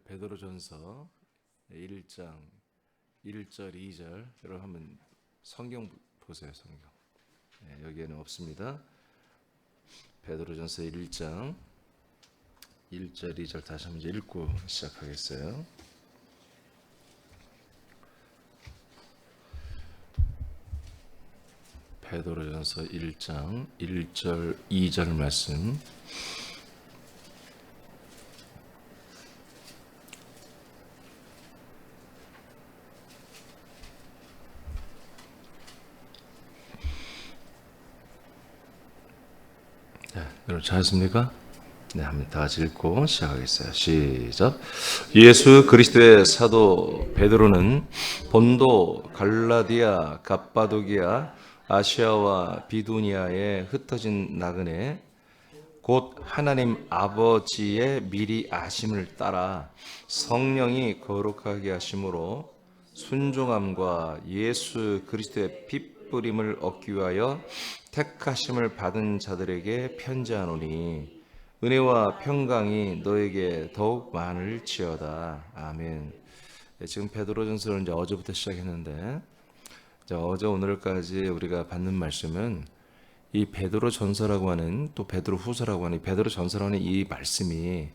베드로전서 1장 1절 2절 여러분 한번 성경 보세요. 성경 여기에는 없습니다. 베드로전서 1장 1절 2절 다시 한번 읽고 시작하겠어요. 베드로전서 1장 1절 2절 말씀. 여러분 잘하십니까? 네, 한번 다 같이 읽고 시작하겠어요. 시작. 예수 그리스도의 사도 베드로는 본도, 갈라디아, 갑바도기아, 아시아와 비두니아에 흩어진 나그네 곧 하나님 아버지의 미리 아심을 따라 성령이 거룩하게 하심으로 순종함과 예수 그리스도의 핏뿌림을 얻기 위하여 택하심을 받은 자들에게 편지하노니 은혜와 평강이 너에게 더욱 많을지어다. 아멘. 지금 베드로전서를 이제 어제부터 시작했는데 어제 오늘까지 우리가 받는 말씀은 이 베드로전서라고 하는 또 베드로후서라고 하는 베드로전서라는 이 말씀이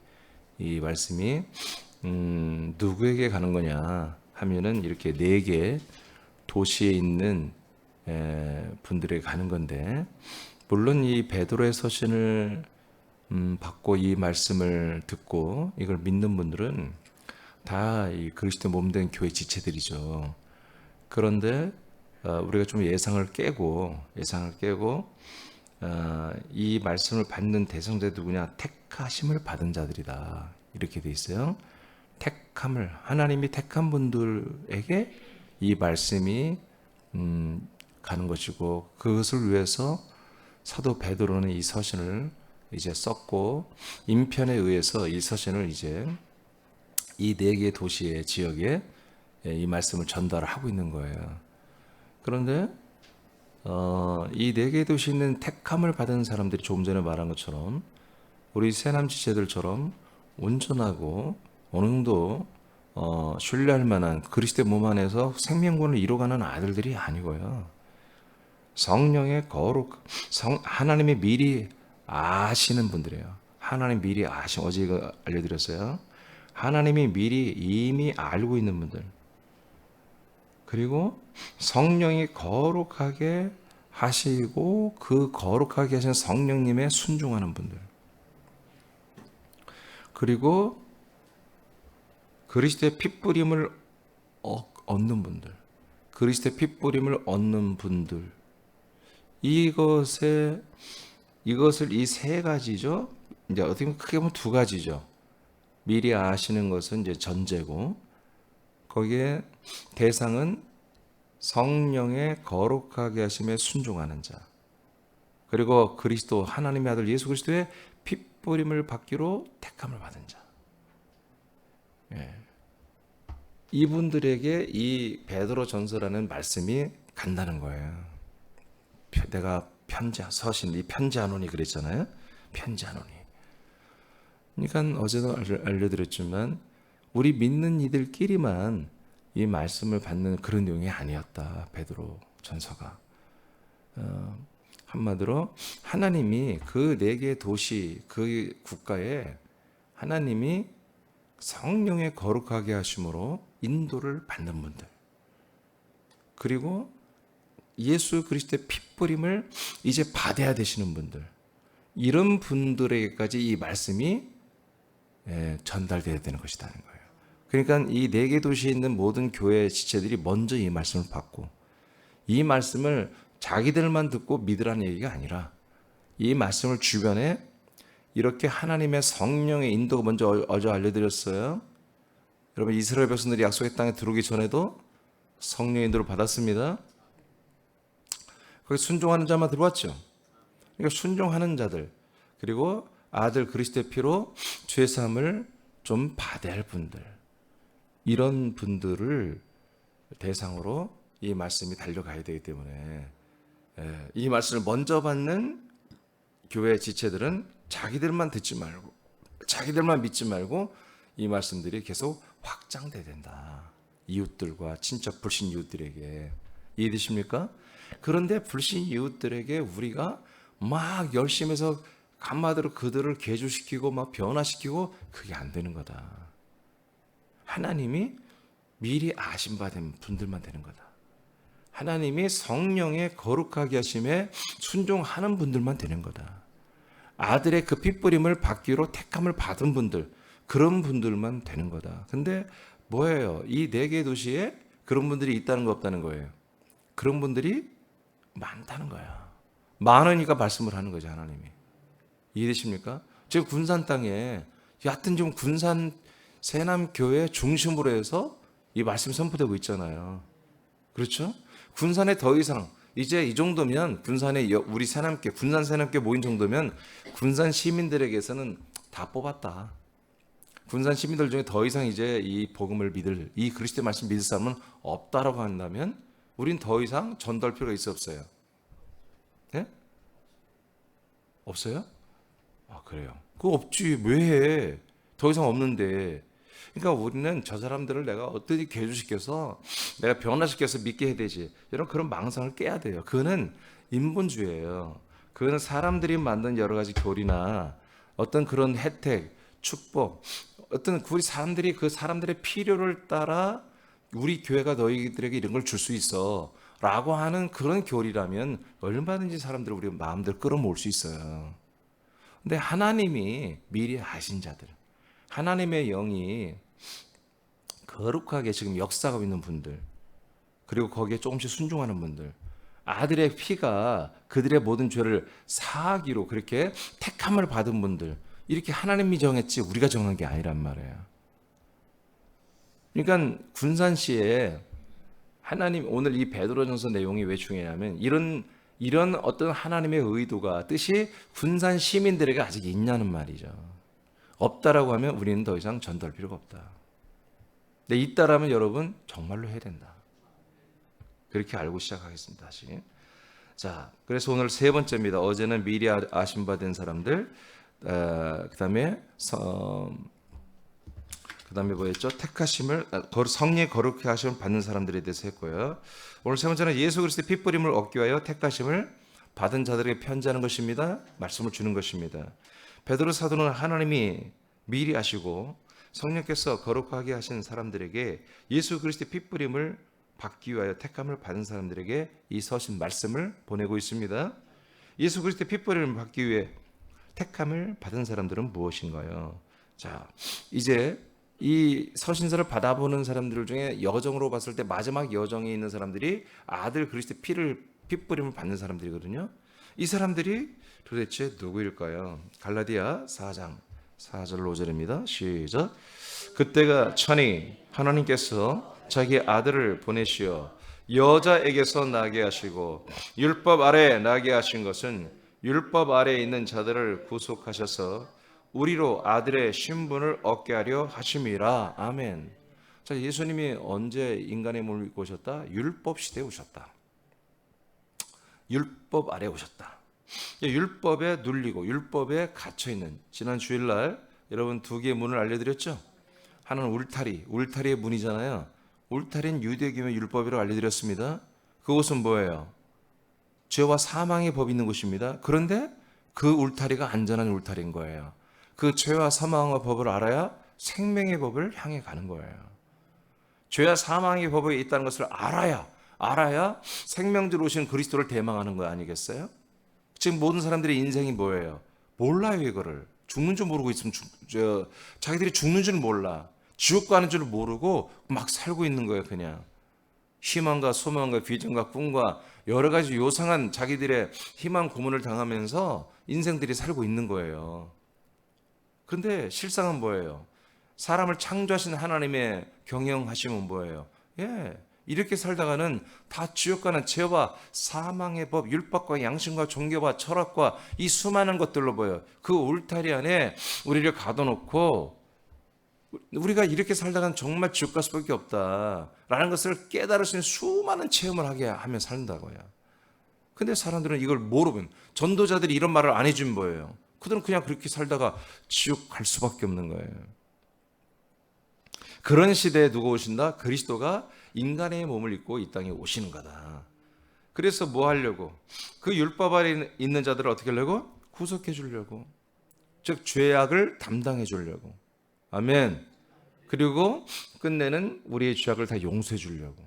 누구에게 가는 거냐 하면은 이렇게 4개 도시에 있는 분들에게 가는 건데, 물론 이 베드로의 서신을 받고 이 말씀을 듣고 이걸 믿는 분들은 다 이 그리스도 몸된 교회 지체들이죠. 그런데 우리가 좀 예상을 깨고 이 말씀을 받는 대상자들이 누구냐? 택하심을 받은 자들이다. 이렇게 돼 있어요. 택함을 하나님이 택한 분들에게 이 말씀이 가는 것이고, 그것을 위해서 사도 베드로는 이 서신을 이제 썼고 인편에 의해서 이 서신을 이제 이 4개 도시의 지역에 이 말씀을 전달하고 있는 거예요. 그런데 이 4개 도시에 있는 택함을 받은 사람들이 조금 전에 말한 것처럼 우리 새남 지체들처럼 온전하고 어느 정도 신뢰할 만한 그리스도의 몸 안에서 생명권을 이뤄가는 아들들이 아니고요. 성령의 하나님이 미리 아시는 분들이에요. 하나님 미리 어제 이거 알려드렸어요. 하나님이 미리 이미 알고 있는 분들. 그리고 성령이 거룩하게 하시고 그 거룩하게 하신 성령님에 순종하는 분들. 그리고 그리스도의 핏뿌림을 얻는 분들. 그리스도의 핏뿌림을 얻는 분들. 이것을 이 3가지죠. 이제 어떻게 보면 크게 보면 2가지죠. 미리 아시는 것은 이제 전제고, 거기에 대상은 성령의 거룩하게 하심에 순종하는 자, 그리고 그리스도 하나님의 아들 예수 그리스도의 핏뿌림을 받기로 택함을 받은 자. 이분들에게 이 베드로 전서라는 말씀이 간다는 거예요. 내가 서신 이 편지하노니 그랬잖아요. 편지하노니. 그러니까 어제도 알려드렸지만 우리 믿는 이들끼리만 이 말씀을 받는 그런 내용이 아니었다. 베드로 전서가. 한마디로 하나님이 그 4개 도시 그 국가에 하나님이 성령의 거룩하게 하심으로 인도를 받는 분들, 그리고 예수 그리스도의 핏뿌림을 이제 받아야 되시는 분들, 이런 분들에게까지 이 말씀이 전달되어야 되는 것이라는 거예요. 그러니까 이 4개 도시에 있는 모든 교회 지체들이 먼저 이 말씀을 받고, 이 말씀을 자기들만 듣고 믿으라는 얘기가 아니라 이 말씀을 주변에 이렇게 하나님의 성령의 인도가 먼저 어제 알려드렸어요. 여러분, 이스라엘 백성들이 약속의 땅에 들어오기 전에도 성령의 인도를 받았습니다. 거기 순종하는 자만 들어왔죠. 그러니까 순종하는 자들, 그리고 아들 그리스도의 피로 죄사함을 좀 받아야 할 분들, 이런 분들을 대상으로 이 말씀이 달려가야 되기 때문에 이 말씀을 먼저 받는 교회 지체들은 자기들만 듣지 말고, 자기들만 믿지 말고 이 말씀들이 계속 확장돼야 된다. 이웃들과 친척 불신 이웃들에게. 이해되십니까? 그런데 불신 이웃들에게 우리가 막 열심히 해서 간마디로 그들을 개조시키고 막 변화시키고 그게 안 되는 거다. 하나님이 미리 아신 바 된 분들만 되는 거다. 하나님이 성령의 거룩하게 하심에 순종하는 분들만 되는 거다. 아들의 그 핏부림을 받기로 택함을 받은 분들, 그런 분들만 되는 거다. 근데 뭐예요? 이 4개 도시에 그런 분들이 있다는 거 없다는 거예요. 그런 분들이 많다는 거야. 많으니까 말씀을 하는 거죠, 하나님이. 이해되십니까? 지금 군산 땅에 하여튼 좀 군산 세남교회 중심으로 해서 이 말씀이 선포되고 있잖아요. 그렇죠? 군산에 더 이상 이제 이 정도면 군산에 우리 세남교, 군산 세남교 모인 정도면 군산 시민들에게서는 다 뽑았다. 군산 시민들 중에 더 이상 이제 이 복음을 믿을, 이 그리스도의 말씀 믿을 사람은 없다라고 한다면 우린 더 이상 전도할 필요가 있어 없어요? 네? 없어요? 아, 그래요. 그거 없지. 왜 해? 더 이상 없는데. 그러니까 우리는 저 사람들을 내가 어떻게 개조시켜서 내가 변화시켜서 믿게 해야 되지. 이런 그런 망상을 깨야 돼요. 그거는 인본주의예요. 그거는 사람들이 만든 여러 가지 교리나 어떤 그런 혜택, 축복, 어떤 우리 사람들이 그 사람들의 필요를 따라 우리 교회가 너희들에게 이런 걸 줄 수 있어 라고 하는 그런 교리라면 얼마든지 사람들을 우리 마음대로 끌어모을 수 있어요. 근데 하나님이 미리 아신 자들, 하나님의 영이 거룩하게 지금 역사하고 있는 분들, 그리고 거기에 조금씩 순종하는 분들, 아들의 피가 그들의 모든 죄를 사하기로 그렇게 택함을 받은 분들, 이렇게 하나님이 정했지 우리가 정한 게 아니란 말이에요. 그러니까 군산시에 하나님, 오늘 이 베드로전서 내용이 왜 중요하냐면 이런 어떤 하나님의 의도가, 뜻이 군산 시민들에게 아직 있냐는 말이죠. 없다라고 하면 우리는 더 이상 전도할 필요가 없다. 근데 있다라면 여러분 정말로 해야 된다. 그렇게 알고 시작하겠습니다. 다시. 자, 그래서 오늘 3번째입니다. 어제는 미리 아심 받은 사람들, 그다음에 뭐였죠? 택하심을, 성령의 거룩하게 하심을 받는 사람들에 대해서 했고요. 오늘 3번째는 예수 그리스도의 핏부림을 얻기 위하여 택하심을 받은 자들에게 편지하는 것입니다. 말씀을 주는 것입니다. 베드로 사도는 하나님이 미리 아시고 성령께서 거룩하게 하신 사람들에게 예수 그리스도의 핏부림을 받기 위하여 택함을 받은 사람들에게 이 서신 말씀을 보내고 있습니다. 예수 그리스도의 핏부림을 받기 위해 택함을 받은 사람들은 무엇인가요? 자, 이제 이 서신서를 받아보는 사람들 중에 여정으로 봤을 때 마지막 여정에 있는 사람들이 아들 그리스도의 핏부림을 받는 사람들이거든요. 이 사람들이 도대체 누구일까요? 갈라디아 4장 4절 5절입니다. 시작. 그때가 천이 하나님께서 자기 아들을 보내시어 여자에게서 나게 하시고 율법 아래 나게 하신 것은 율법 아래에 있는 자들을 구속하셔서 우리로 아들의 신분을 얻게 하려 하심이라. 아멘. 자, 예수님이 언제 인간의 몸을 입고 오셨다? 율법 시대에 오셨다. 율법 아래에 오셨다. 율법에 눌리고 율법에 갇혀있는, 지난 주일날 여러분 2개의 문을 알려드렸죠? 하나는 울타리의 문이잖아요. 울타리는 유대교의 율법이라고 알려드렸습니다. 그곳은 뭐예요? 죄와 사망의 법이 있는 곳입니다. 그런데 그 울타리가 안전한 울타리인 거예요. 그 죄와 사망의 법을 알아야 생명의 법을 향해 가는 거예요. 죄와 사망의 법이 있다는 것을 알아야 생명줄 오신 그리스도를 대망하는 거 아니겠어요? 지금 모든 사람들의 인생이 뭐예요? 몰라요, 이거를. 죽는 줄 모르고 있으면 자기들이 죽는 줄 몰라. 지옥 가는 줄 모르고 막 살고 있는 거예요, 그냥. 희망과 소망과 비전과 꿈과 여러 가지 요상한 자기들의 희망 고문을 당하면서 인생들이 살고 있는 거예요. 그런데 실상은 뭐예요? 사람을 창조하신 하나님의 경영하심은 뭐예요? 이렇게 살다가는 다 지옥 가는 죄와 사망의 법, 율법과 양심과 종교와 철학과 이 수많은 것들로 보여요. 그 울타리 안에 우리를 가둬놓고 우리가 이렇게 살다가는 정말 지옥 갈 수밖에 없다라는 것을 깨달을 수 있는 수많은 체험을 하게 하며 산다고요. 근데 사람들은 이걸 모르면, 전도자들이 이런 말을 안 해주면 뭐예요? 그들은 그냥 그렇게 살다가 지옥 갈 수밖에 없는 거예요. 그런 시대에 누가 오신다? 그리스도가 인간의 몸을 입고 이 땅에 오시는 거다. 그래서 뭐 하려고? 그 율법 아래 있는 자들을 어떻게 하려고? 구속해 주려고. 즉 죄악을 담당해 주려고. 아멘. 그리고 끝내는 우리의 죄악을 다 용서해 주려고.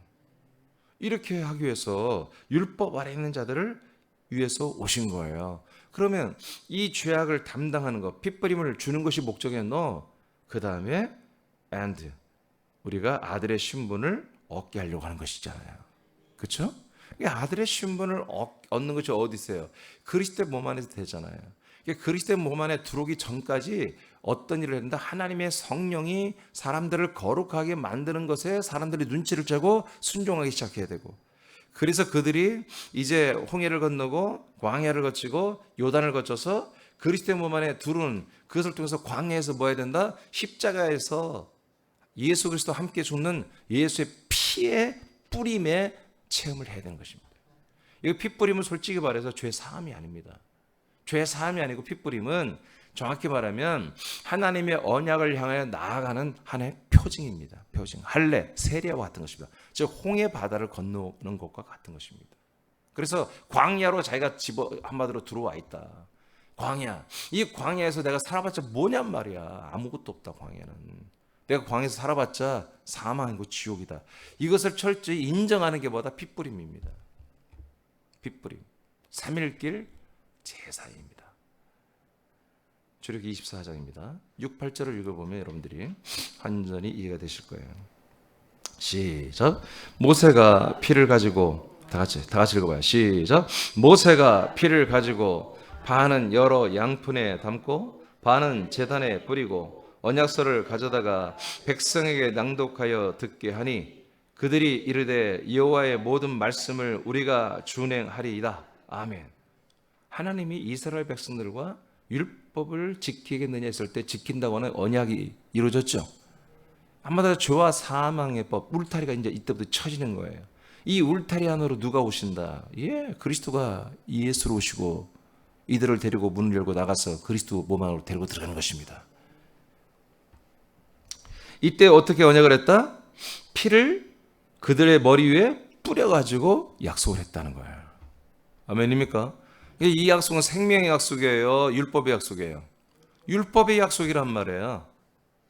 이렇게 하기 위해서 율법 아래 있는 자들을 위해서 오신 거예요. 그러면 이 죄악을 담당하는 것, 핏부림을 주는 것이 목적이었노. 그 다음에 and 우리가 아들의 신분을 얻게 하려고 하는 것이잖아요. 그렇죠? 이 아들의 신분을 얻는 것이 어디 있어요? 그리스도의 몸 안에서 되잖아요. 그리스도의 몸 안에 들어오기 전까지 어떤 일을 했는데 하나님의 성령이 사람들을 거룩하게 만드는 것에 사람들이 눈치를 채고 순종하기 시작해야 되고, 그래서 그들이 이제 홍해를 건너고 광야를 거치고 요단을 거쳐서 그리스도의 몸 안에 들어온 그것을 통해서 광야에서 뭐 해야 된다? 십자가에서 예수 그리스도 함께 죽는 예수의 피의 뿌림의 체험을 해야 되는 것입니다. 이 핏뿌림은 솔직히 말해서 죄 사함이 아닙니다. 죄 사함이 아니고 핏뿌림은 정확히 말하면 하나님의 언약을 향하여 나아가는 하나의 표징입니다. 표징, 할례, 세례와 같은 것입니다. 즉 홍해 바다를 건너는 것과 같은 것입니다. 그래서 광야로 자기가 한마디로 들어와 있다. 광야, 이 광야에서 내가 살아봤자 뭐냔 말이야. 아무것도 없다. 광야는 내가 광야에서 살아봤자 사망이고 지옥이다. 이것을 철저히 인정하는 게 뭐다? 핏부림입니다. 핏부림, 3일길 제사입니다. 출애굽기 24장입니다. 6, 8절을 읽어보면 여러분들이 완전히 이해가 되실 거예요. 시작. 모세가 피를 가지고 다 같이 읽어봐요. 시작. 모세가 피를 가지고 반은 여러 양푼에 담고 반은 제단에 뿌리고 언약서를 가져다가 백성에게 낭독하여 듣게 하니 그들이 이르되 여호와의 모든 말씀을 우리가 준행하리이다. 아멘. 하나님이 이스라엘 백성들과 율법을 지키겠느냐 했을 때 지킨다고 하는 언약이 이루어졌죠. 한마디로 죄와 사망의 법, 울타리가 이제 이때부터 쳐지는 거예요. 이 울타리 안으로 누가 오신다? 예, 그리스도가 예수로 오시고 이들을 데리고 문을 열고 나가서 그리스도 몸 안으로 데리고 들어가는 것입니다. 이때 어떻게 언약을 했다? 피를 그들의 머리 위에 뿌려가지고 약속을 했다는 거예요. 아멘입니까? 이 약속은 생명의 약속이에요? 율법의 약속이에요? 율법의 약속이란 말이에요.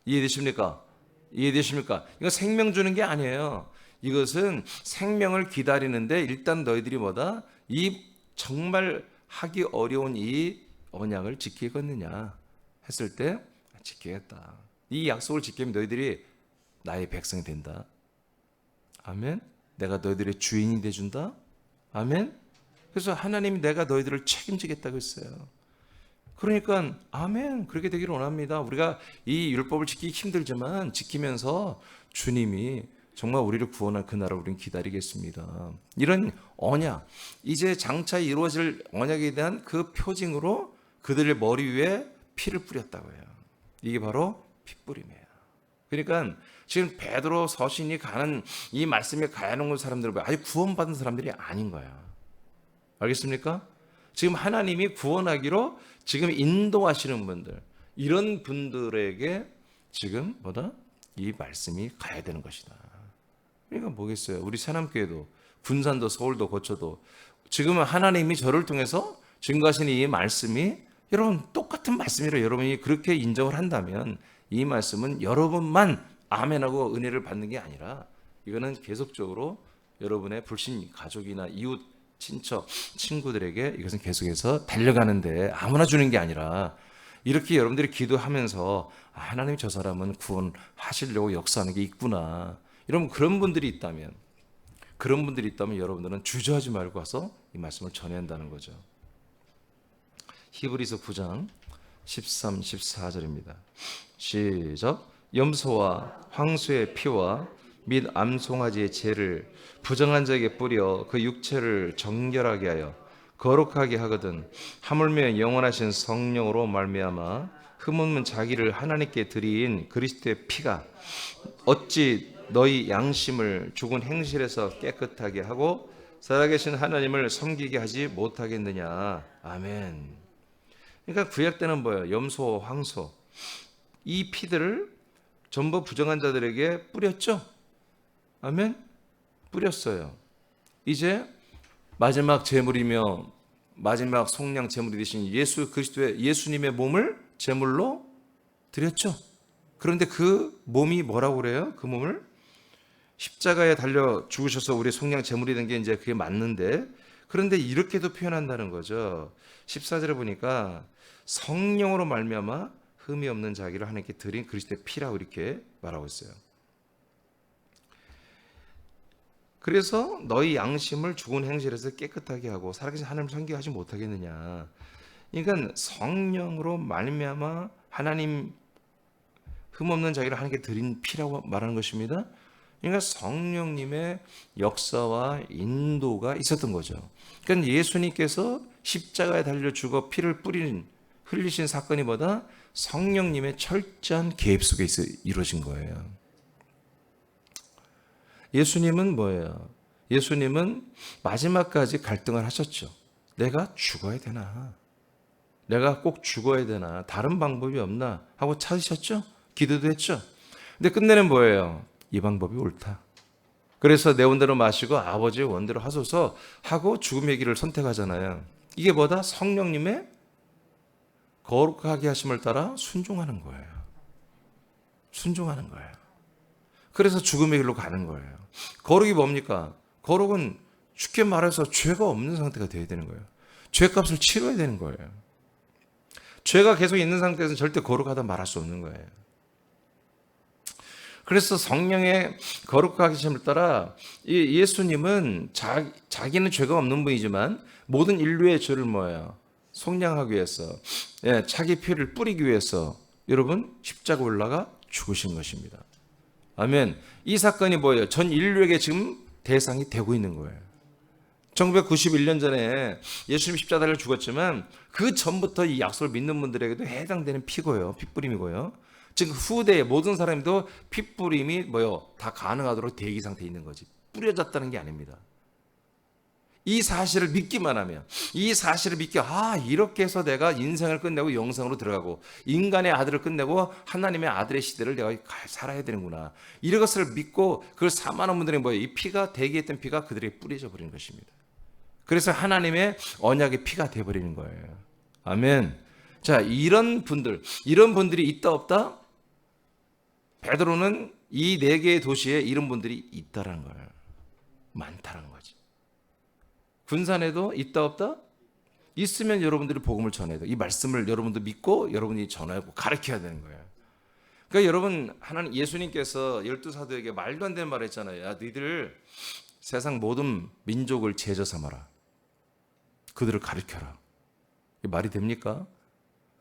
이해되십니까? 이해되십니까? 이거 생명 주는 게 아니에요. 이것은 생명을 기다리는데 일단 너희들이 뭐다? 이 정말 하기 어려운 이 언약을 지키겠느냐 했을 때 지키겠다. 이 약속을 지키면 너희들이 나의 백성이 된다. 아멘. 내가 너희들의 주인이 돼준다. 아멘. 그래서 하나님이 내가 너희들을 책임지겠다고 했어요. 그러니까 아멘, 그렇게 되기를 원합니다. 우리가 이 율법을 지키기 힘들지만 지키면서 주님이 정말 우리를 구원할 그날을 우리는 기다리겠습니다. 이런 언약, 이제 장차 이루어질 언약에 대한 그 표징으로 그들의 머리 위에 피를 뿌렸다고 해요. 이게 바로 핏부림이에요. 그러니까 지금 베드로 서신이 가는 이 말씀에 가야 하는 사람들은 아직 구원받은 사람들이 아닌 거야. 알겠습니까? 지금 하나님이 구원하기로 지금 인도하시는 분들, 이런 분들에게 지금 뭐다? 이 말씀이 가야 되는 것이다. 그러니까 뭐겠어요? 우리 새남교회도 군산도 서울도 거쳐도 지금은 하나님이 저를 통해서 증거하시는 이 말씀이 여러분 똑같은 말씀이라 여러분이 그렇게 인정을 한다면 이 말씀은 여러분만 아멘하고 은혜를 받는 게 아니라 이거는 계속적으로 여러분의 불신 가족이나 이웃 친척, 친구들에게 이것은 계속해서 달려가는데 아무나 주는 게 아니라 이렇게 여러분들이 기도하면서 하나님 저 사람은 구원하시려고 역사하는 게 있구나. 여러분 그런 분들이 있다면 여러분들은 주저하지 말고 와서 이 말씀을 전해야 한다는 거죠. 히브리서 9장 13, 14절입니다. 시작. 염소와 황소의 피와 및 암송아지의 재를 부정한 자에게 뿌려 그 육체를 정결하게 하여 거룩하게 하거든 하물며 영원하신 성령으로 말미암아 흠없는 자기를 하나님께 드린 그리스도의 피가 어찌 너희 양심을 죽은 행실에서 깨끗하게 하고 살아계신 하나님을 섬기게 하지 못하겠느냐. 아멘. 그러니까 구약 때는 뭐예요? 염소, 황소 이 피들을 전부 부정한 자들에게 뿌렸죠. 아멘. 뿌렸어요. 이제 마지막 제물이며 마지막 속량 제물이 되신 예수 그리스도의 예수님의 몸을 제물로 드렸죠. 그런데 그 몸이 뭐라고 그래요? 그 몸을 십자가에 달려 죽으셔서 우리 속량 제물이 된 게 이제 그게 맞는데, 그런데 이렇게도 표현한다는 거죠. 14절에 보니까 성령으로 말미암아 흠이 없는 자기를 하나님께 드린 그리스도의 피라고 이렇게 말하고 있어요. 그래서 너희 양심을 죽은 행실에서 깨끗하게 하고 살아계신 하나님을 섬기하지 못하겠느냐. 그러니까 성령으로 말미암아 하나님 흠없는 자기를 하나님께 드린 피라고 말하는 것입니다. 그러니까 성령님의 역사와 인도가 있었던 거죠. 그러니까 예수님께서 십자가에 달려 죽어 피를 흘리신 사건이 뭐다? 성령님의 철저한 개입 속에 이루어진 거예요. 예수님은 뭐예요? 예수님은 마지막까지 갈등을 하셨죠. 내가 죽어야 되나? 내가 꼭 죽어야 되나? 다른 방법이 없나? 하고 찾으셨죠? 기도도 했죠. 근데 끝내는 뭐예요? 이 방법이 옳다. 그래서 내 원대로 마시고 아버지의 원대로 하소서 하고 죽음의 길을 선택하잖아요. 이게 뭐다? 성령님의 거룩하게 하심을 따라 순종하는 거예요. 순종하는 거예요. 그래서 죽음의 길로 가는 거예요. 거룩이 뭡니까? 거룩은 쉽게 말해서 죄가 없는 상태가 되어야 되는 거예요. 죄값을 치러야 되는 거예요. 죄가 계속 있는 상태에서는 절대 거룩하다 말할 수 없는 거예요. 그래서 성령의 거룩하게 하심을 따라 이 예수님은 자기는 죄가 없는 분이지만 모든 인류의 죄를 뭐예요? 속량하기 위해서, 자기 피를 뿌리기 위해서 여러분 십자가 올라가 죽으신 것입니다. 아멘. 이 사건이 뭐예요? 전 인류에게 지금 대상이 되고 있는 거예요. 1991년 전에 예수님 십자가 달려 죽었지만 그 전부터 이 약속을 믿는 분들에게도 해당되는 피고요. 핏뿌림이고요. 지금 후대의 모든 사람도 핏뿌림이 다 가능하도록 대기 상태에 있는 거지. 뿌려졌다는 게 아닙니다. 이 사실을 믿기만 하면, 이 사실을 이렇게 해서 내가 인생을 끝내고 영생으로 들어가고 인간의 아들을 끝내고 하나님의 아들의 시대를 내가 살아야 되는구나. 이것을 믿고 그걸 사모하는 분들이 이 피가 대기했던 피가 그들에게 뿌려져 버리는 것입니다. 그래서 하나님의 언약의 피가 되어버리는 거예요. 아멘. 자, 이런 분들이 있다 없다? 베드로는 이 네 개의 도시에 이런 분들이 있다라는 거예요. 많다라는 거지. 군산에도 있다 없다? 있으면 여러분들이 복음을 전해야 돼요. 이 말씀을 여러분도 믿고 여러분이 전하고 가르쳐야 되는 거예요. 그러니까 여러분, 하나님 예수님께서 12사도에게 말도 안 되는 말을 했잖아요. 야, 너희들 세상 모든 민족을 제자 삼아라. 그들을 가르쳐라. 이게 말이 됩니까?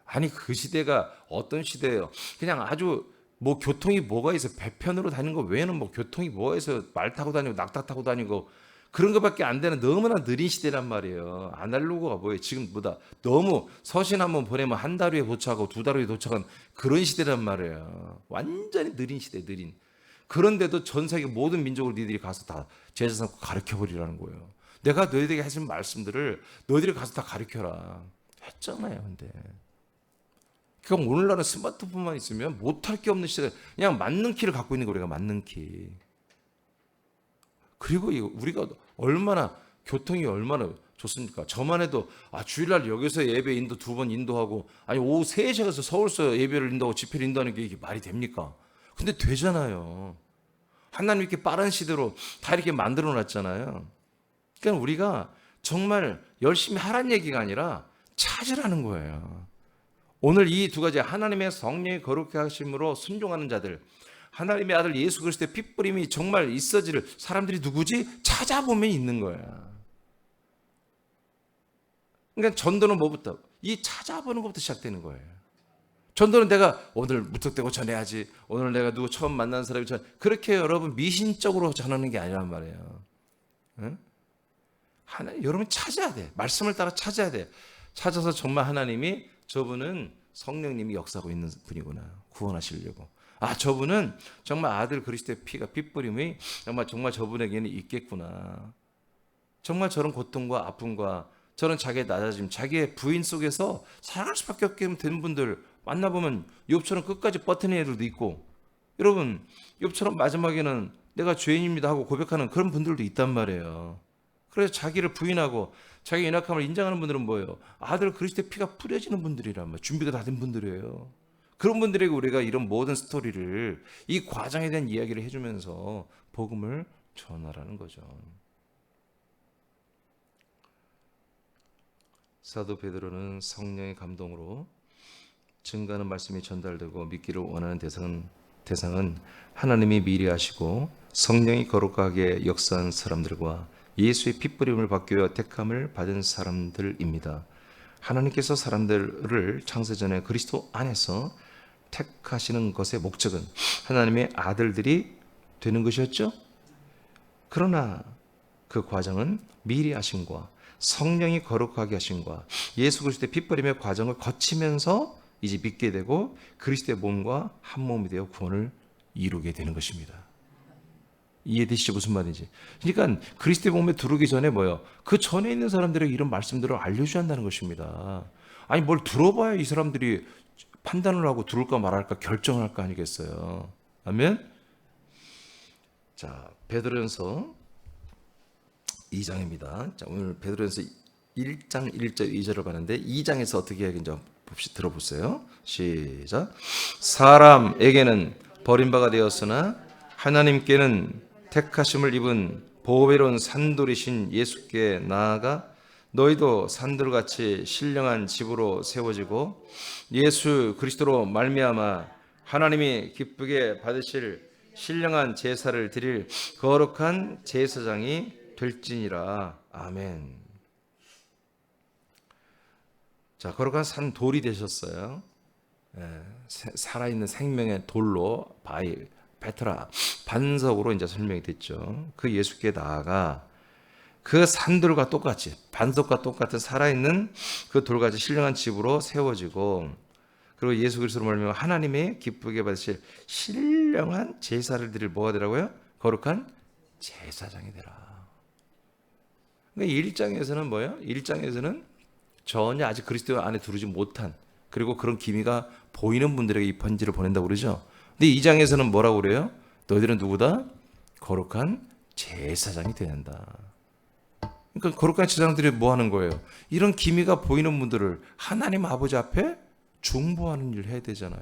아니, 그 시대가 어떤 시대예요? 그냥 아주 교통이 뭐가 있어? 배편으로 다니는 거 외에는 교통이 뭐가 있어? 말 타고 다니고 낙타 타고 다니고 그런 것밖에 안 되는 너무나 느린 시대란 말이에요. 아날로그가 뭐예요? 지금보다 너무 서신 한번 보내면 한 달 후에 도착하고 두 달 후에 도착한 그런 시대란 말이에요. 완전히 느린 시대, 느린. 그런데도 전 세계 모든 민족을 너희들이 가서 다 제자 삼고 가르쳐버리라는 거예요. 내가 너희들에게 하신 말씀들을 너희들이 가서 다 가르쳐라 했잖아요. 근데 그럼 오늘날은 스마트폰만 있으면 못할 게 없는 시대, 그냥 맞는 키를 갖고 있는 거, 우리가 맞는 키. 그리고 우리가 얼마나 교통이 얼마나 좋습니까? 저만 해도 주일날 여기서 예배 인도 2번 인도하고 오후 3시에 가서 서울서 예배를 인도하고 집회를 인도하는 게 이게 말이 됩니까? 근데 되잖아요. 하나님 이렇게 빠른 시대로 다 이렇게 만들어 놨잖아요. 그러니까 우리가 정말 열심히 하라는 얘기가 아니라 찾으라는 거예요. 오늘 이 두 가지, 하나님의 성령의 거룩하게 하심으로 순종하는 자들, 하나님의 아들 예수 그리스도의 핏뿌림이 정말 있어질 사람들이 누구지? 찾아보면 있는 거야. 그러니까 전도는 뭐부터? 이 찾아보는 것부터 시작되는 거예요. 전도는 내가 오늘 무턱대고 전해야지, 오늘 내가 누구 처음 만난 사람이 그렇게 여러분 미신적으로 전하는 게 아니란 말이에요. 응? 여러분 찾아야 돼. 말씀을 따라 찾아야 돼. 찾아서 정말 하나님이 저분은 성령님이 역사하고 있는 분이구나. 구원하시려고. 저분은 정말 아들 그리스도의 피가 핏뿌림이 정말 저분에게는 있겠구나. 정말 저런 고통과 아픔과 저런 자기의 낮아짐, 자기의 부인 속에서 살아갈 수밖에 없게 된 분들 만나보면 욥처럼 끝까지 버티는 애들도 있고, 여러분, 욥처럼 마지막에는 내가 죄인입니다 하고 고백하는 그런 분들도 있단 말이에요. 그래서 자기를 부인하고 자기 연약함을 인정하는 분들은 뭐예요? 아들 그리스도의 피가 뿌려지는 분들이란 말이에요. 준비가 다 된 분들이에요. 그런 분들에게 우리가 이런 모든 스토리를, 이 과정에 대한 이야기를 해주면서 복음을 전하라는 거죠. 사도 베드로는 성령의 감동으로 증거하는 말씀이 전달되고 믿기를 원하는 대상은 하나님이 미리 하시고 성령이 거룩하게 역사한 사람들과 예수의 핏부림을 받기 위해 택함을 받은 사람들입니다. 하나님께서 사람들을 창세전에 그리스도 안에서 택하시는 것의 목적은 하나님의 아들들이 되는 것이었죠. 그러나 그 과정은 미리 하심과 성령이 거룩하게 하심과 예수 그리스도의 핏부림의 과정을 거치면서 이제 믿게 되고 그리스도의 몸과 한 몸이 되어 구원을 이루게 되는 것입니다. 이해되시죠? 무슨 말인지. 그러니까 그리스도의 몸에 들어오기 전에 뭐예요? 그 전에 있는 사람들에게 이런 말씀들을 알려줘야 한다는 것입니다. 아니 뭘 들어봐야 이 사람들이 판단을 하고 들을까 말할까 결정을 할 거 아니겠어요. 아멘. 자, 베드로전서 2장입니다. 자, 오늘 베드로전서 1장 1절 2절을 봤는데 2장에서 어떻게 얘기인지 들어보세요. 시작. 사람에게는 버림바가 되었으나 하나님께는 택하심을 입은 보배로운 산돌이신 예수께 나아가 너희도 산돌같이 신령한 집으로 세워지고 예수 그리스도로 말미암아 하나님이 기쁘게 받으실 신령한 제사를 드릴 거룩한 제사장이 될지니라. 아멘. 자, 거룩한 산 돌이 되셨어요. 살아있는 생명의 돌로 베트라 반석으로 이제 설명이 됐죠. 그 예수께 나아가 그 산돌과 똑같이 반석과 똑같은 살아있는 그 돌같이 신령한 집으로 세워지고 그리고 예수 그리스도로 말미암아 하나님의 기쁘게 받으실 신령한 제사를 드릴 뭐가 되라고요? 거룩한 제사장이 되라. 그러니까 1장에서는 뭐예요? 1장에서는 전혀 아직 그리스도 안에 들어오지 못한 그리고 그런 기미가 보이는 분들에게 이 편지를 보낸다고 그러죠. 근데 2장에서는 뭐라고 그래요? 너희들은 누구다? 거룩한 제사장이 되어야 한다. 그러니까 거룩한 제사장들이 뭐 하는 거예요? 이런 기미가 보이는 분들을 하나님 아버지 앞에 중보하는 일을 해야 되잖아요.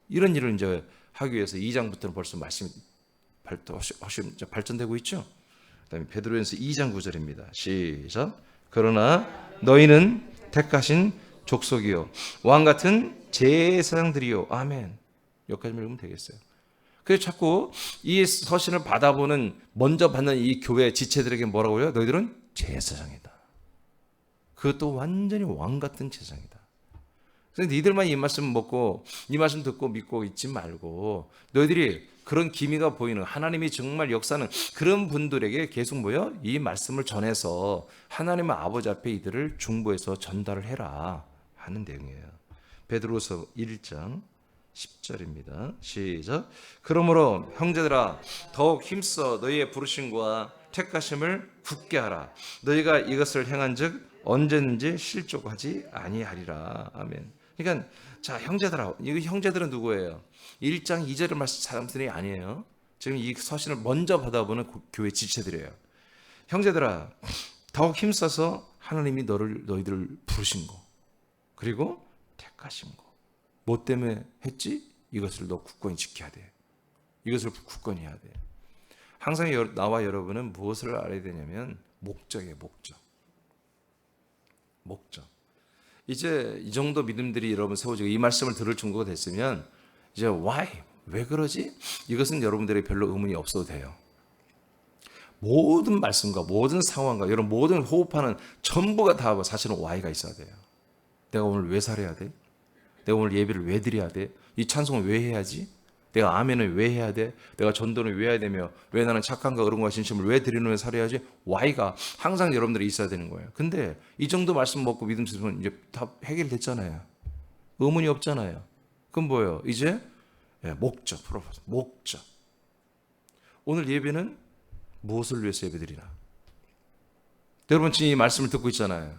이런 일을 이제 하기 위해서 2장부터는 벌써 말씀이 발전되고 있죠. 그다음에 베드로전서 2장 9절입니다. 시작. 그러나 너희는 택하신 족속이요 왕 같은 제사장들이요. 아멘. 여기까지만 읽으면 되겠어요. 그래서 자꾸 이 서신을 받아보는 먼저 받는 이 교회 지체들에게 뭐라고 해요? 너희들은 제사장이다. 그것도 완전히 왕 같은 제사장이다. 그래서 니들만 이 말씀 먹고 이 말씀 듣고 믿고 있지 말고 너희들이 그런 기미가 보이는 하나님이 정말 역사는 그런 분들에게 계속 모여 이 말씀을 전해서 하나님의 아버지 앞에 이들을 중보해서 전달을 해라 하는 내용이에요. 베드로서 1장 10절입니다. 시작. 그러므로 형제들아 더욱 힘써 너희의 부르심과 택하심을 굳게 하라. 너희가 이것을 행한즉 언제든지 실족하지 아니하리라. 아멘. 그러니까 자 형제들아, 이 형제들은 누구예요? 1장 2절을 말씀 사람들이 아니에요. 지금 이 서신을 먼저 받아보는 교회 지체들이에요. 형제들아 더욱 힘써서 하나님이 너희들을 부르신 거 그리고 택하신 거 뭐 때문에 했지? 이것을 너 굳건히 지켜야 돼. 이것을 굳건히 해야 돼. 항상 나와 여러분은 무엇을 알아야 되냐면 목적이에요. 목적. 이제 이 정도 믿음들이 여러분 세워지고 이 말씀을 들을 정도가 됐으면 이제 why? 왜 그러지? 이것은 여러분들의 별로 의문이 없어도 돼요. 모든 말씀과 모든 상황과 여러분 모든 호흡하는 전부가 다 사실은 why가 있어야 돼요. 내가 오늘 왜 살아야 돼? 내가 오늘 예배를 왜 드려야 돼? 이 찬송을 왜 해야지? 내가 아멘을 왜 해야 돼? 내가 전도를 왜 해야 되며 왜 나는 착함과 의로움과 진심을 왜 드리는 살아야지? Why가 항상 여러분들이 있어야 되는 거예요. 근데 이 정도 말씀 먹고 믿음 쓰면 이제 다 해결됐잖아요. 의문이 없잖아요. 그럼 뭐예요? 이제 목적. 오늘 예배는 무엇을 위해서 예배드리나? 여러분 지금 이 말씀을 듣고 있잖아요.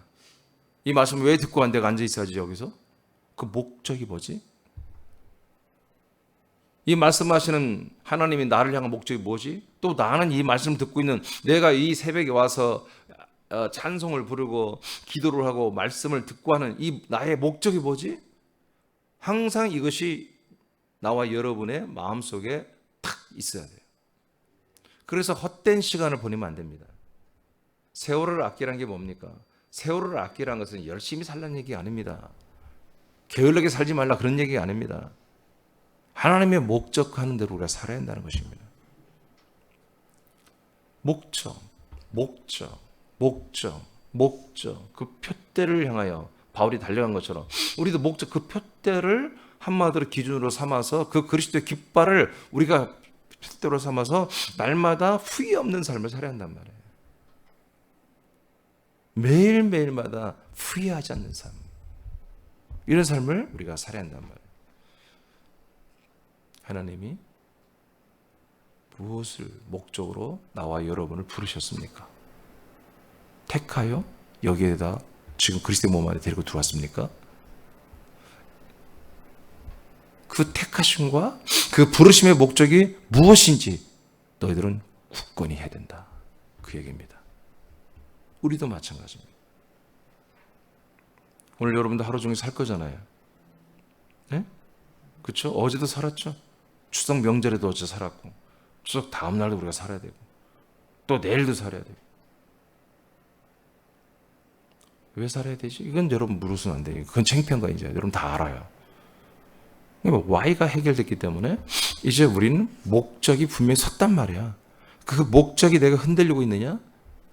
이 말씀을 왜 듣고 내가 앉아 있어야지 여기서? 그 목적이 뭐지? 이 말씀하시는 하나님이 나를 향한 목적이 뭐지? 또 나는 이 말씀을 듣고 있는 내가 이 새벽에 와서 찬송을 부르고 기도를 하고 말씀을 듣고 하는 이 나의 목적이 뭐지? 항상 이것이 나와 여러분의 마음속에 탁 있어야 돼요. 그래서 헛된 시간을 보내면 안 됩니다. 세월을 아끼라는 게 뭡니까? 세월을 아끼라는 것은 열심히 살라는 얘기 아닙니다. 게을르게 살지 말라 그런 얘기 아닙니다. 하나님의 목적하는 대로 우리가 살아야 한다는 것입니다. 목적. 그 표대를 향하여 바울이 달려간 것처럼 우리도 목적, 그 표대를 한마디로 기준으로 삼아서 그 그리스도의 깃발을 우리가 표대로 삼아서 날마다 후회 없는 삶을 살아야 한단 말이에요. 매일매일마다 후회하지 않는 삶. 이런 삶을 우리가 살아야 한단 말이에요. 하나님이 무엇을 목적으로 나와 여러분을 부르셨습니까? 택하여 여기에다 지금 그리스도의 몸 안에 데리고 들어왔습니까? 그 택하심과 그 부르심의 목적이 무엇인지 너희들은 굳건히 해야 된다. 그 얘기입니다. 우리도 마찬가지입니다. 오늘 여러분도 하루 종일 살 거잖아요. 네? 그렇죠? 어제도 살았죠. 추석 명절에도 어제 살았고 추석 다음 날도 우리가 살아야 되고 또 내일도 살아야 되고. 왜 살아야 되지? 이건 여러분 물으시면 안 돼요. 그건 창피한 거 이제 여러분 다 알아요. Y가 해결됐기 때문에 이제 우리는 목적이 분명히 섰단 말이야. 그 목적이 내가 흔들리고 있느냐?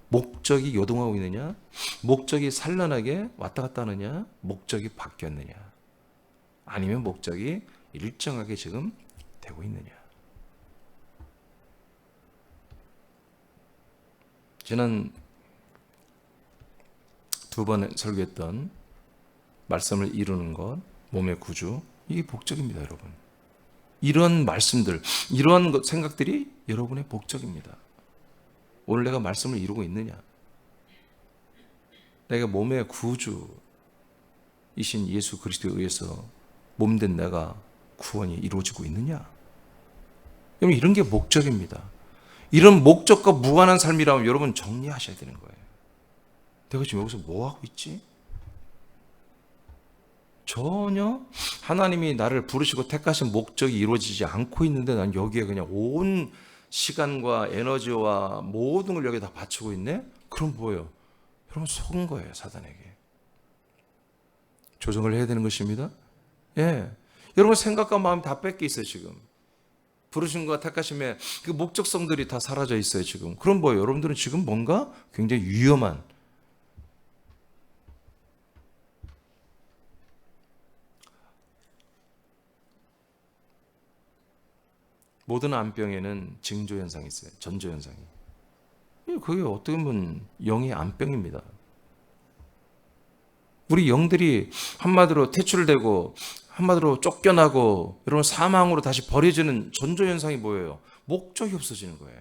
목적이 요동하고 있느냐? 목적이 산란하게 왔다 갔다 하느냐? 목적이 바뀌었느냐? 아니면 목적이 일정하게 지금 되고 있느냐? 지난 두 번 설교했던 말씀을 이루는 것, 몸의 구주, 이게 목적입니다, 여러분. 이런 말씀들, 이런 생각들이 여러분의 목적입니다. 오늘 내가 말씀을 이루고 있느냐? 내가 몸의 구주이신 예수 그리스도에 의해서 몸된 내가 구원이 이루어지고 있느냐? 여러분, 이런 게 목적입니다. 이런 목적과 무관한 삶이라면 여러분 정리하셔야 되는 거예요. 내가 지금 여기서 뭐 하고 있지? 전혀 하나님이 나를 부르시고 택하신 목적이 이루어지지 않고 있는데 난 여기에 그냥 온 시간과 에너지와 모든 걸 여기에 다 바치고 있네? 그럼 뭐예요? 여러분 속은 거예요, 사단에게. 조정을 해야 되는 것입니다. 예, 여러분 생각과 마음이 다 뺏겨 있어요, 지금. 부르심과 택하심의 그 목적성들이 다 사라져 있어요, 지금. 그럼 뭐예요? 여러분들은 지금 뭔가 굉장히 위험한 모든 암병에는 징조현상이 있어요. 전조현상이. 그게 어떻게 보면 영의 암병입니다. 우리 영들이 한마디로 퇴출되고 한마디로 쫓겨나고 여러분 사망으로 다시 버려지는 전조현상이 뭐예요? 목적이 없어지는 거예요.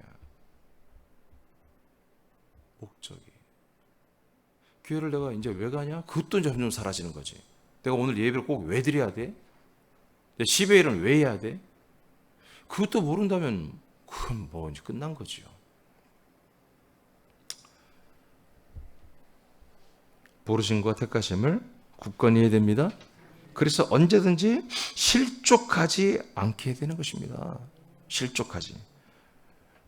목적이. 교회를 내가 이제 왜 가냐? 그것도 점점 사라지는 거지. 내가 오늘 예배를 꼭 왜 드려야 돼? 10회일은 왜 해야 돼? 그것도 모른다면 그건 뭐 이제 끝난 거지요. 부르심과 택하심을 굳건히 해야 됩니다. 그래서 언제든지 실족하지 않게 되는 것입니다. 실족하지.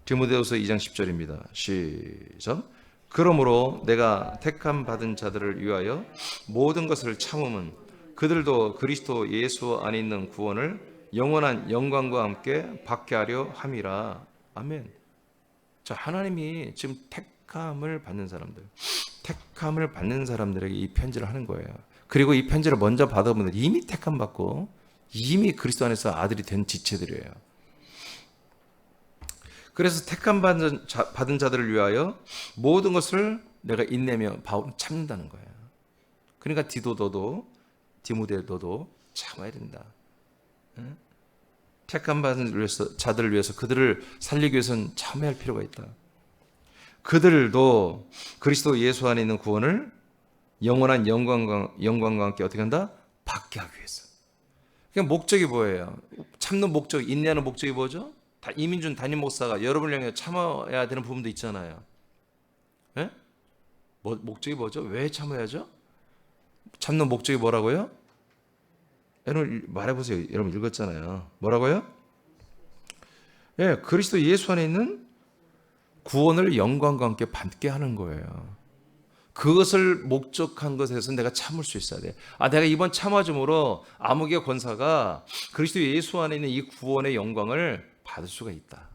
디모데후서 2장 10절입니다. 시작. 그러므로 내가 택함 받은 자들을 위하여 모든 것을 참음은 그들도 그리스도 예수 안에 있는 구원을 영원한 영광과 함께 받게 하려 함이라. 아멘. 자, 하나님이 지금 택함을 받는 사람들에게 이 편지를 하는 거예요. 그리고 이 편지를 먼저 받은 분들 이미 택함 받고 이미 그리스도 안에서 아들이 된 지체들이에요. 그래서 택함 받은 자들을 위하여 모든 것을 내가 인내며 바울은 참는다는 거예요. 그러니까 디모데 너도 참아야 된다. 택함 받은 자들을 위해서 그들을 살리기 위해서는 참아야 할 필요가 있다. 그들도 그리스도 예수 안에 있는 구원을 영원한 영광과 함께 어떻게 한다? 받게 하기 위해서. 목적이 뭐예요? 참는 목적, 인내하는 목적이 뭐죠? 이민준 담임 목사가 여러분을 향해 참아야 되는 부분도 있잖아요. 예? 목적이 뭐죠? 왜 참아야죠? 참는 목적이 뭐라고요? 여러분 말해보세요. 여러분 읽었잖아요. 뭐라고요? 예, 그리스도 예수 안에 있는 구원을 영광과 함께 받게 하는 거예요. 그것을 목적한 것에서 내가 참을 수 있어야 돼. 내가 이번 참아줌으로 암흑의 권사가 그리스도 예수 안에 있는 이 구원의 영광을 받을 수가 있다.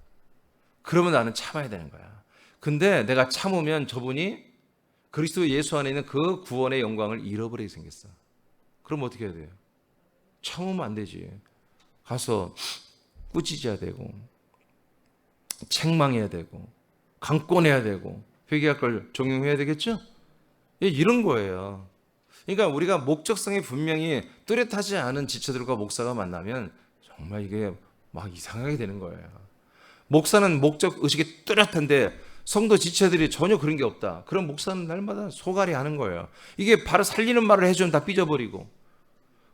그러면 나는 참아야 되는 거야. 근데 내가 참으면 저분이 그리스도 예수 안에 있는 그 구원의 영광을 잃어버리게 생겼어. 그럼 어떻게 해야 돼요? 참으면 안 되지. 가서 꾸짖어야 되고, 책망해야 되고, 강권해야 되고, 회개할 걸 적용해야 되겠죠? 이런 거예요. 그러니까 우리가 목적성이 분명히 뚜렷하지 않은 지체들과 목사가 만나면 정말 이게 막 이상하게 되는 거예요. 목사는 목적 의식이 뚜렷한데 성도 지체들이 전혀 그런 게 없다. 그럼 목사는 날마다 소갈이 하는 거예요. 이게 바로 살리는 말을 해주면 다 삐져버리고,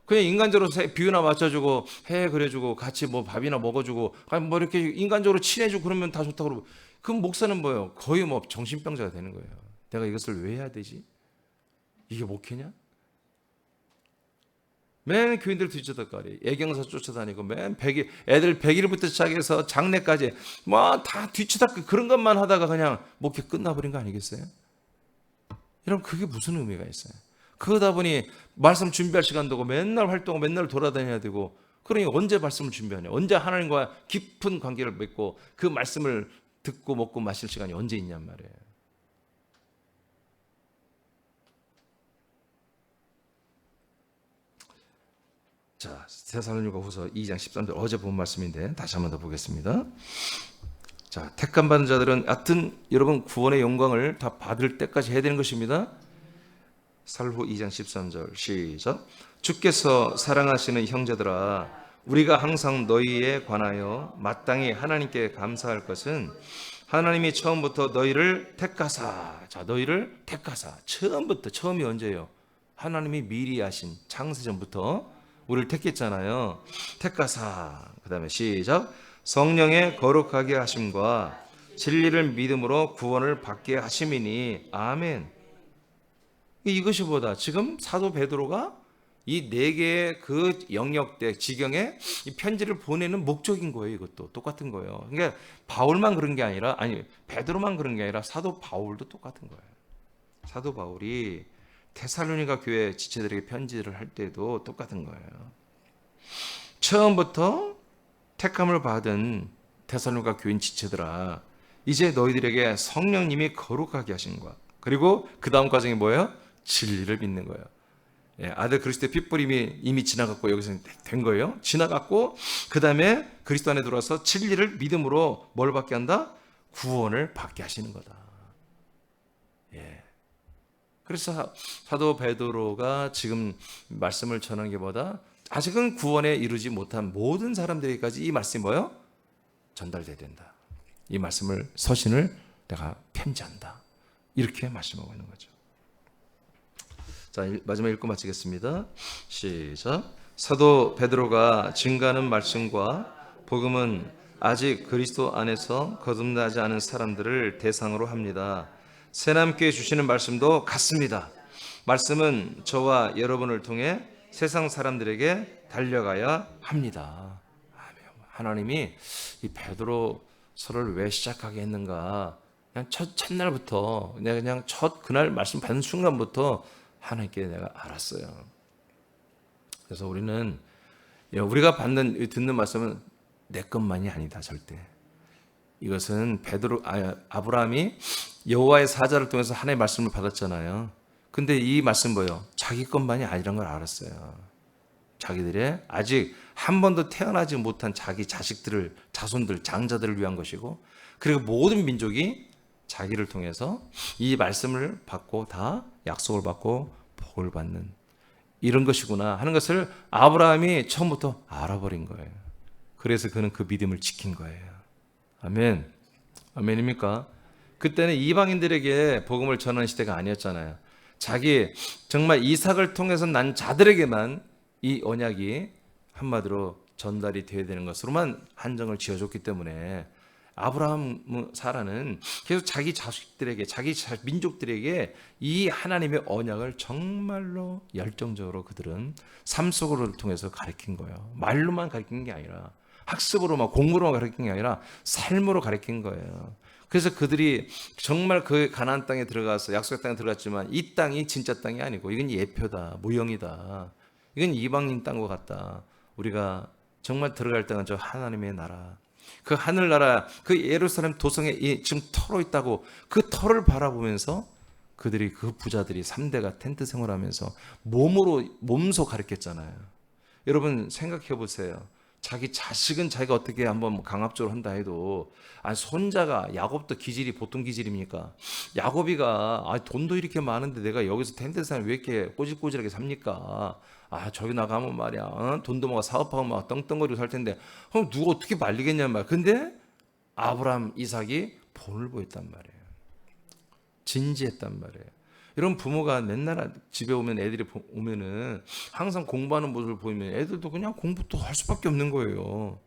그냥 인간적으로 비유나 맞춰주고 해 그래주고 같이 뭐 밥이나 먹어주고 뭐 이렇게 인간적으로 친해주고 그러면 다 좋다고 그러고, 그럼 목사는 뭐예요? 거의 뭐 정신병자가 되는 거예요. 내가 이것을 왜 해야 되지? 이게 목회냐? 맨 교인들 뒤쫓아다니고 애경사 쫓아다니고 맨 100일, 애들 100일부터 시작해서 장례까지 뭐 다 뒤쫓아다니고 그런 것만 하다가 그냥 목회 끝나버린 거 아니겠어요? 여러분 그게 무슨 의미가 있어요? 그러다 보니 말씀 준비할 시간도 없고 맨날 활동하고 맨날 돌아다녀야 되고, 그러니 언제 말씀을 준비하냐? 언제 하나님과 깊은 관계를 맺고 그 말씀을 듣고 먹고 마실 시간이 언제 있냔 말이에요. 자, 데살로니가후서 2장 13절 어제 본 말씀인데 다시 한번 더 보겠습니다. 자, 택함 받은 자들은 하여튼 여러분 구원의 영광을 다 받을 때까지 해야 되는 것입니다. 살로 2장 13절 시작. 주께서 사랑하시는 형제들아, 우리가 항상 너희에 관하여 마땅히 하나님께 감사할 것은 하나님이 처음부터 너희를 택하사, 자, 너희를 택하사, 처음부터, 처음이 언제예요? 하나님이 미리 하신 창세전부터 우리를 택했잖아요. 택하사, 그 다음에 시작. 성령의 거룩하게 하심과 진리를 믿음으로 구원을 받게 하심이니 아멘. 이것이 뭐다? 지금 사도 베드로가 이 네 개의 그 영역대 지경에 이 편지를 보내는 목적인 거예요. 이것도 똑같은 거예요. 그러니까 바울만 그런 게 아니라, 아니 베드로만 그런 게 아니라 사도 바울도 똑같은 거예요. 사도 바울이 데살로니가 교회 지체들에게 편지를 할 때도 똑같은 거예요. 처음부터 택함을 받은 데살로니가 교인 지체들아, 이제 너희들에게 성령님이 거룩하게 하신 것, 그리고 그 다음 과정이 뭐예요? 진리를 믿는 거예요. 아들 그리스도의 핏불임이 이미 지나갔고 여기서 된 거예요. 지나갔고 그 다음에 그리스도 안에 들어와서 진리를 믿음으로 뭘 받게 한다? 구원을 받게 하시는 거다. 그래서 사도 베드로가 지금 말씀을 전하는 게 뭐다? 아직은 구원에 이르지 못한 모든 사람들에게까지 이 말씀이 뭐예요? 전달돼야 된다. 이 말씀을, 서신을 내가 편지한다. 이렇게 말씀하고 있는 거죠. 자, 마지막 읽고 마치겠습니다. 시작. 사도 베드로가 증거하는 말씀과 복음은 아직 그리스도 안에서 거듭나지 않은 사람들을 대상으로 합니다. 새남교회 주시는 말씀도 같습니다. 말씀은 저와 여러분을 통해 세상 사람들에게 달려가야 합니다. 하나님이 이 베드로서를 왜 시작하게 했는가? 그냥 첫날부터 내가 그냥 그날 말씀 받은 순간부터 하나님께 내가 알았어요. 그래서 우리는 우리가 듣는 말씀은 내 것만이 아니다, 절대. 이것은 아브라함이 여호와의 사자를 통해서 하나님의 말씀을 받았잖아요. 근데 이 말씀 뭐예요? 자기 것만이 아니란 걸 알았어요. 자기들의 아직 한 번도 태어나지 못한 자기 자식들을, 자손들, 장자들을 위한 것이고, 그리고 모든 민족이 자기를 통해서 이 말씀을 받고 다 약속을 받고 복을 받는 이런 것이구나 하는 것을 아브라함이 처음부터 알아버린 거예요. 그래서 그는 그 믿음을 지킨 거예요. 아멘. 아멘입니까? 그때는 이방인들에게 복음을 전하는 시대가 아니었잖아요. 자기 정말 이삭을 통해서 난 자들에게만 이 언약이 한마디로 전달이 돼야 되는 것으로만 한정을 지어줬기 때문에 아브라함 사라는 계속 자기 자식들에게 자기 민족들에게 이 하나님의 언약을 정말로 열정적으로 그들은 삶 속으로 통해서 가르친 거예요. 말로만 가르친 게 아니라 학습으로만 공부로만 가르친 게 아니라 삶으로 가르친 거예요. 그래서 그들이 정말 그 가나안 땅에 들어가서 약속의 땅에 들어갔지만 이 땅이 진짜 땅이 아니고 이건 예표다, 모형이다. 이건 이방인 땅과 같다. 우리가 정말 들어갈 때는 저 하나님의 나라, 그 하늘나라, 그 예루살렘 도성에 지금 터로 있다고 그 터를 바라보면서 그들이 그 부자들이 3대가 텐트 생활하면서 몸소 가르쳤잖아요. 여러분 생각해 보세요. 자기 자식은 자기가 어떻게 한번 강압적으로 한다 해도 손자가 야곱도 기질이 보통 기질입니까? 야곱이가 돈도 이렇게 많은데 내가 여기서 텐트 생활 왜 이렇게 꼬질꼬질하게 삽니까? 저기 나가면 말이야 돈도 막 사업하고 막 떵떵거리고 살 텐데 그럼 누가 어떻게 말리겠냔 말이야. 근데 아브라함 이삭이 본을 보였단 말이에요. 진지했단 말이에요. 이런 부모가 맨날 집에 오면 애들이 오면은 항상 공부하는 모습을 보이면 애들도 그냥 공부 또 할 수밖에 없는 거예요.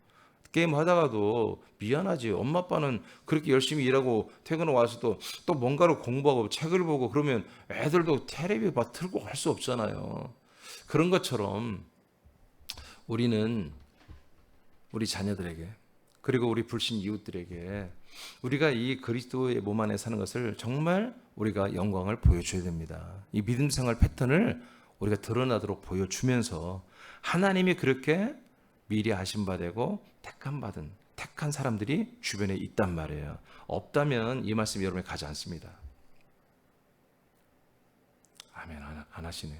게임 하다가도 미안하지. 엄마 아빠는 그렇게 열심히 일하고 퇴근하고 와서도 또 뭔가를 공부하고 책을 보고 그러면 애들도 텔레비 막 틀고 할 수 없잖아요. 그런 것처럼 우리는 우리 자녀들에게 그리고 우리 불신 이웃들에게 우리가 이 그리스도의 몸 안에 사는 것을 정말 우리가 영광을 보여줘야 됩니다. 이 믿음 생활 패턴을 우리가 드러나도록 보여주면서 하나님이 그렇게 미리 하신 바 되고 택한 사람들이 주변에 있단 말이에요. 없다면 이 말씀이 여러분에 가지 않습니다. 아멘. 안 하시네.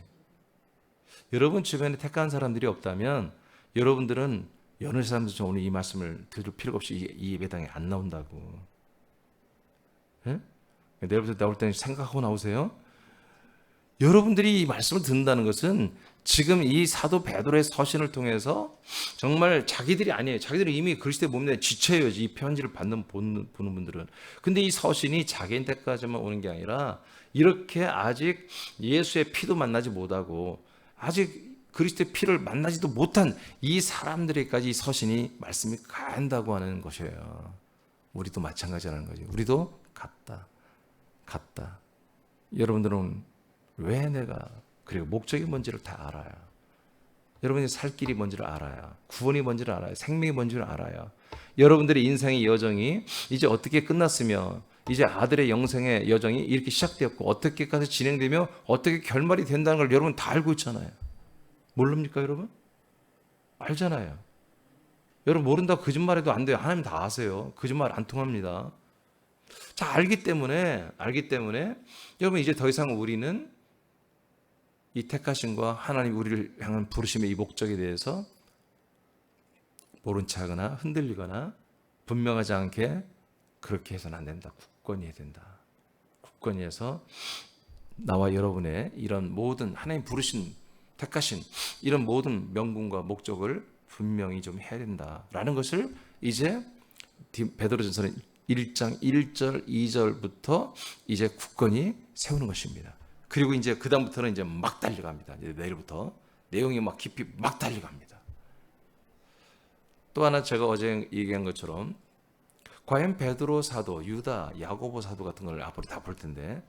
여러분 주변에 택한 사람들이 없다면 여러분들은 여느 사람들처럼 오늘 이 말씀을 들을 필요가 없이 이 예배당에 안 나온다고. 예? 내일부터 나올 때는 생각하고 나오세요. 여러분들이 이 말씀을 듣는다는 것은 지금 이 사도 베드로의 서신을 통해서 정말 자기들이 아니에요. 자기들은 이미 그리스도의 몸에 지쳐요. 이 편지를 보는 분들은. 근데 이 서신이 자기한테까지만 오는 게 아니라 이렇게 아직 예수의 피도 만나지 못하고 아직 그리스도의 피를 만나지도 못한 이 사람들에게까지 이 서신이 말씀이 간다고 하는 것이에요. 우리도 마찬가지라는 거죠. 우리도 같다. 여러분들은 왜 내가 그리고 목적이 뭔지를 다 알아요. 여러분이 살 길이 뭔지를 알아요. 구원이 뭔지를 알아요. 생명이 뭔지를 알아요. 여러분들의 인생의 여정이 이제 어떻게 끝났으며 이제 아들의 영생의 여정이 이렇게 시작되었고 어떻게까지 진행되며 어떻게 결말이 된다는 걸 여러분 다 알고 있잖아요. 모릅니까 여러분? 알잖아요. 여러분 모른다고 거짓말해도 안 돼요. 하나님 다 아세요. 거짓말 안 통합니다. 자, 알기 때문에 여러분 이제 더 이상 우리는 이 택하심과 하나님 우리를 향한 부르심의 이 목적에 대해서 모른 척하거나 흔들리거나 분명하지 않게 그렇게 해서는 안 된다. 굳건히 해야 된다. 굳건히 해서 나와 여러분의 이런 모든 하나님 부르신 택하신 이런 모든 명분과 목적을 분명히 좀 해야 된다라는 것을 이제 베드로전서는 1장 1절 2절부터 이제 굳건히 세우는 것입니다. 그리고 이제 그 다음부터는 이제 막 달려갑니다. 이제 내일부터 내용이 막 깊이 막 달려갑니다. 또 하나 제가 어제 얘기한 것처럼 과연 베드로 사도, 유다, 야고보 사도 같은 걸 앞으로 다 볼 텐데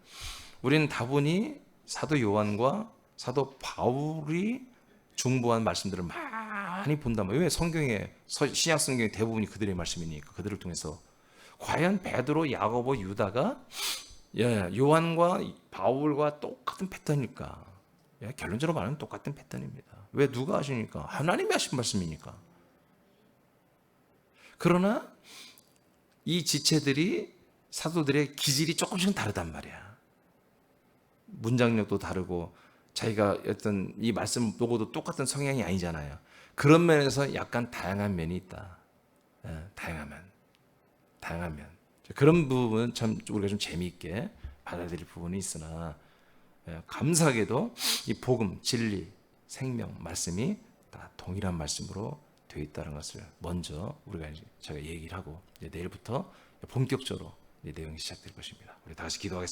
우리는 다분히 사도 요한과 사도 바울이 중보한 말씀들을 많이 본단 말이에요. 왜 성경에 신약 성경의 대부분이 그들의 말씀이니까 그들을 통해서 과연 베드로, 야고보, 유다가 요한과 바울과 똑같은 패턴일까? 결론적으로 말하면 똑같은 패턴입니다. 왜 누가 하시니까? 하나님이 하신 말씀이니까. 그러나 이 지체들이 사도들의 기질이 조금씩은 다르단 말이야. 문장력도 다르고 자기가 어떤 이 말씀 보고도 똑같은 성향이 아니잖아요. 그런 면에서 약간 다양한 면이 있다. 다양한 면. 그런 부분은 참 우리가 좀 재미있게 받아들일 부분이 있으나 감사하게도 이 복음, 진리, 생명, 말씀이 다 동일한 말씀으로 되어 있다는 것을 먼저 제가 얘기를 하고 내일부터 본격적으로 내용이 시작될 것입니다. 우리 다시 기도하겠습니다.